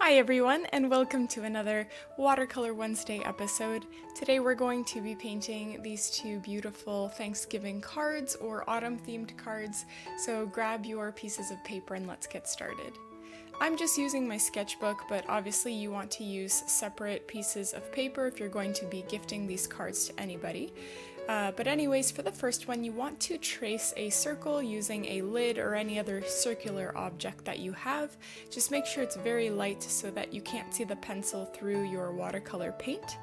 Hi everyone, and welcome to another Watercolor Wednesday episode. Today we're going to be painting these two beautiful Thanksgiving cards or autumn themed cards, so grab your pieces of paper and let's get started. I'm just using my sketchbook, but obviously you want to use separate pieces of paper if you're going to be gifting these cards to anybody. But anyways, for the first one, you want to trace a circle using a lid or any other circular object that you have. Just make sure it's very light so that you can't see the pencil through your watercolor paint.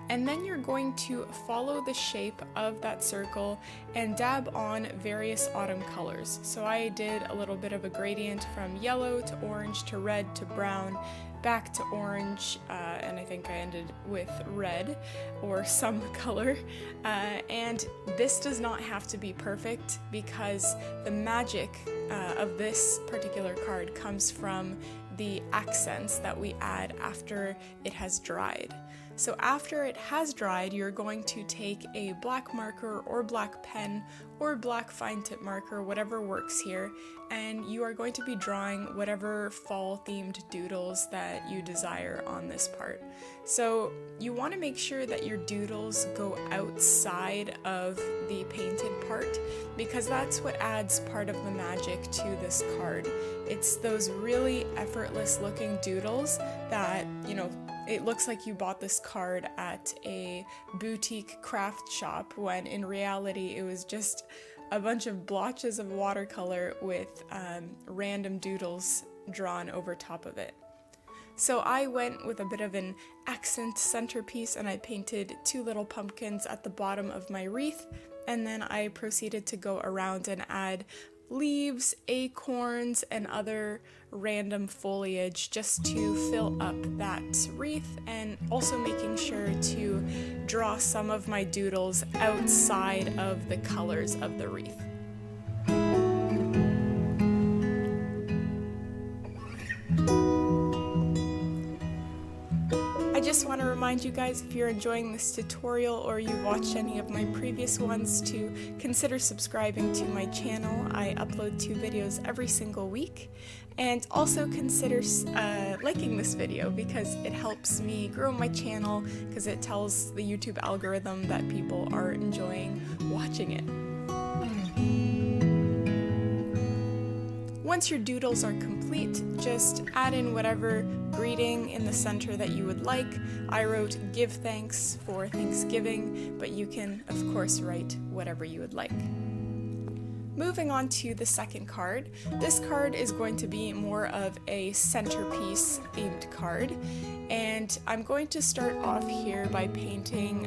And then you're going to follow the shape of that circle and dab on various autumn colors. So I did a little bit of a gradient from yellow to orange to red to brown, back to orange, and I think I ended with red or some color. And this does not have to be perfect because the magic of this particular card comes from the accents that we add after it has dried. So after it has dried, you're going to take a black marker or black pen or black fine tip marker, whatever works here, and you are going to be drawing whatever fall themed doodles that you desire on this part. So you want to make sure that your doodles go outside of the painted part because that's what adds part of the magic to this card. It's those really effortless looking doodles that, it looks like you bought this card at a boutique craft shop when in reality it was just a bunch of blotches of watercolor with random doodles drawn over top of it. So I went with a bit of an accent centerpiece and I painted two little pumpkins at the bottom of my wreath, and then I proceeded to go around and add leaves, acorns, and other random foliage just to fill up that wreath, and also making sure to draw some of my doodles outside of the colors of the wreath. I just want to remind you guys, if you're enjoying this tutorial or you've watched any of my previous ones, to consider subscribing to my channel. I upload 2 videos every single week, and also consider liking this video because it helps me grow my channel because it tells the YouTube algorithm that people are enjoying watching it. Once your doodles are complete, just add in whatever greeting in the center that you would like. I wrote "Give thanks" for Thanksgiving, but you can, of course, write whatever you would like. Moving on to the second card. This card is going to be more of a centerpiece themed card, and I'm going to start off here by painting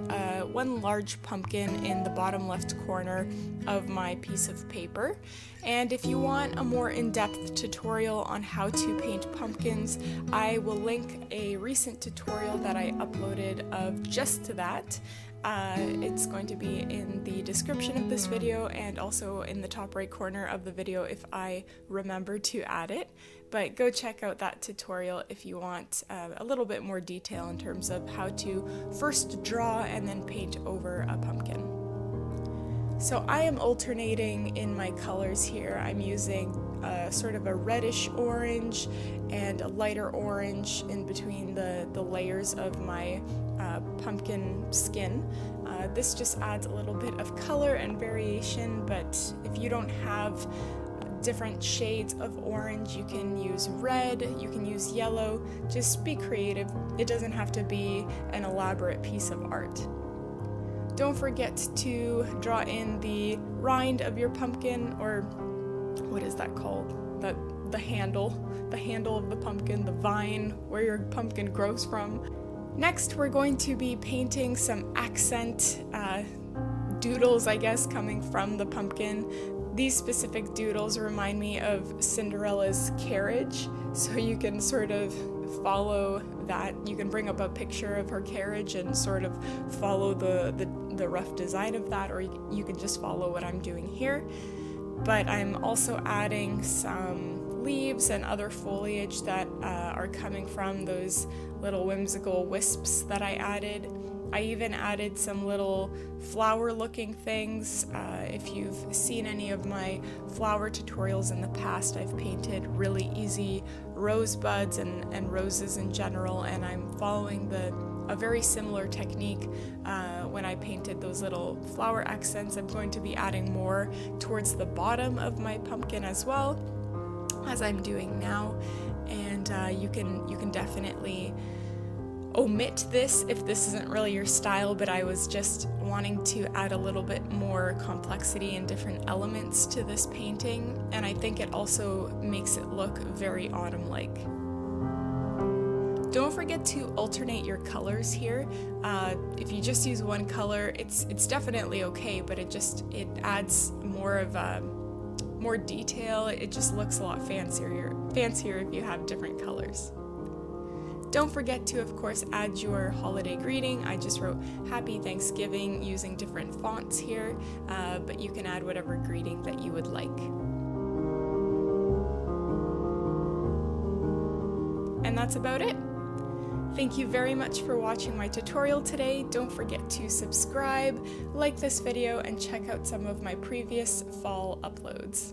one large pumpkin in the bottom left corner of my piece of paper. And if you want a more in-depth tutorial on how to paint pumpkins, I will link a recent tutorial that I uploaded of just that. It's going to be in the description of this video and also in the top right corner of the video if I remember to add it. But go check out that tutorial if you want a little bit more detail in terms of how to first draw and then paint over a pumpkin. So I am alternating in my colors here. I'm using sort of a reddish orange and a lighter orange in between the layers of my pumpkin skin. This just adds a little bit of color and variation, but if you don't have different shades of orange, you can use red, you can use yellow. Just be creative. It doesn't have to be an elaborate piece of art. Don't forget to draw in the rind of your pumpkin, or what is that called? The handle of the pumpkin, the vine where your pumpkin grows from. Next, we're going to be painting some accent doodles, I guess, coming from the pumpkin. These specific doodles remind me of Cinderella's carriage, so you can sort of follow that. You can bring up a picture of her carriage and sort of follow the rough design of that, or you can just follow what I'm doing here. But I'm also adding some leaves and other foliage that are coming from those little whimsical wisps that I added. I even added some little flower looking things. If you've seen any of my flower tutorials in the past, I've painted really easy rosebuds and roses in general, and I'm following a very similar technique when I painted those little flower accents. I'm going to be adding more towards the bottom of my pumpkin as well, as I'm doing now, and you can definitely omit this if this isn't really your style, but I was just wanting to add a little bit more complexity and different elements to this painting, and I think it also makes it look very autumn-like. Don't forget to alternate your colors here. If you just use one color, it's definitely okay, but it adds more of more detail. It just looks a lot fancier if you have different colors. Don't forget to, of course, add your holiday greeting. I just wrote Happy Thanksgiving using different fonts here, but you can add whatever greeting that you would like. And that's about it. Thank you very much for watching my tutorial today. Don't forget to subscribe, like this video, and check out some of my previous fall uploads.